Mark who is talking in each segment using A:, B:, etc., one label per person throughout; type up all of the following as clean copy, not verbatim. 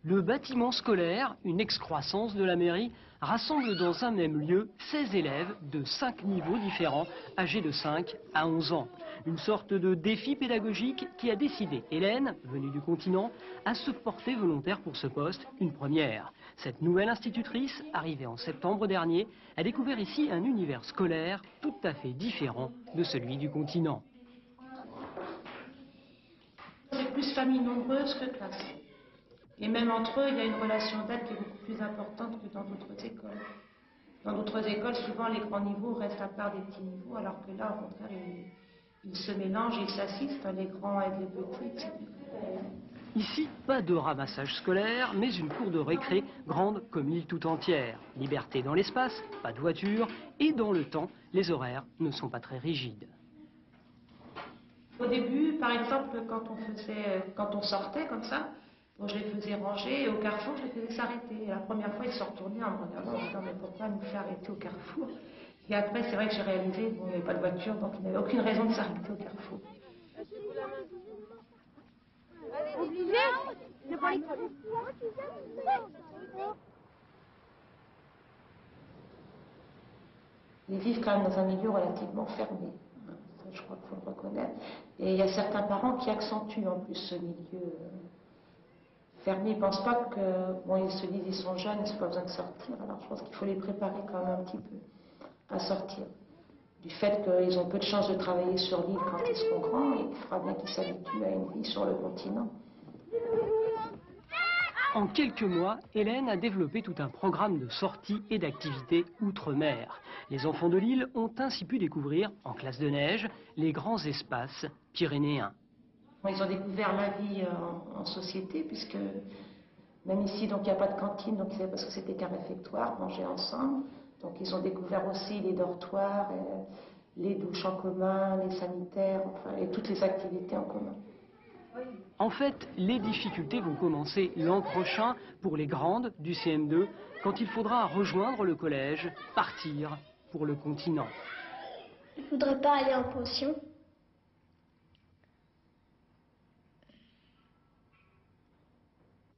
A: Le bâtiment scolaire, une excroissance de la mairie, rassemble dans un même lieu 16 élèves de 5 niveaux différents, âgés de 5 à 11 ans. Une sorte de défi pédagogique qui a décidé Hélène, venue du continent, à se porter volontaire pour ce poste, une première. Cette nouvelle institutrice, arrivée en septembre dernier, a découvert ici un univers scolaire tout à fait différent de celui du continent.
B: C'est plus famille nombreuse que classe. Et même entre eux, il y a une relation d'aide qui est beaucoup plus importante que dans d'autres écoles. Dans d'autres écoles, souvent, les grands niveaux restent à part des petits niveaux, alors que là, au contraire, ils se mélangent, ils s'assistent, les grands aident les petits, etc.
A: Ici, pas de ramassage scolaire, mais une cour de récré grande comme l'île tout entière. Liberté dans l'espace, pas de voiture, et dans le temps, les horaires ne sont pas très rigides.
B: Au début, par exemple, quand on sortait comme ça, bon, je les faisais ranger et au carrefour, je les faisais s'arrêter. Et la première fois, ils se sont retournés en me regardant en disant mais pourquoi nous faire arrêter au carrefour? Et après, c'est vrai que j'ai réalisé qu'il n'y avait pas de voiture, donc il n'y avait aucune raison de s'arrêter au carrefour. Ils vivent quand même dans un milieu relativement fermé. Ça, je crois qu'il faut le reconnaître. Et il y a certains parents qui accentuent en plus ce milieu fermé. Ils ne pensent pas que, bon, ils se disent ils sont jeunes, ils n'ont pas besoin de sortir. Alors je pense qu'il faut les préparer quand même un petit peu à sortir. Du fait qu'ils ont peu de chances de travailler sur l'île quand ils seront grands, et il faudra bien qu'ils s'habituent à une vie sur le continent.
A: En quelques mois, Hélène a développé tout un programme de sorties et d'activités outre-mer. Les enfants de l'île ont ainsi pu découvrir, en classe de neige, les grands espaces pyrénéens.
B: Ils ont découvert la vie en société, puisque même ici, donc il n'y a pas de cantine, donc parce que c'était qu'un réfectoire, manger ensemble. Donc ils ont découvert aussi les dortoirs, les douches en commun, les sanitaires, enfin, et toutes les activités en commun.
A: En fait, les difficultés vont commencer l'an prochain pour les grandes du CM2, quand il faudra rejoindre le collège, partir pour le continent.
C: Je ne voudrais pas aller en pension.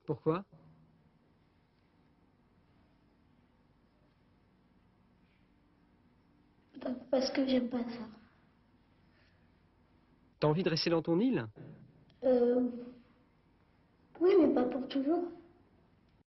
A: Pourquoi ?
C: Parce que j'aime pas ça.
A: T'as envie de rester dans ton île ?
C: Oui, mais pas pour toujours.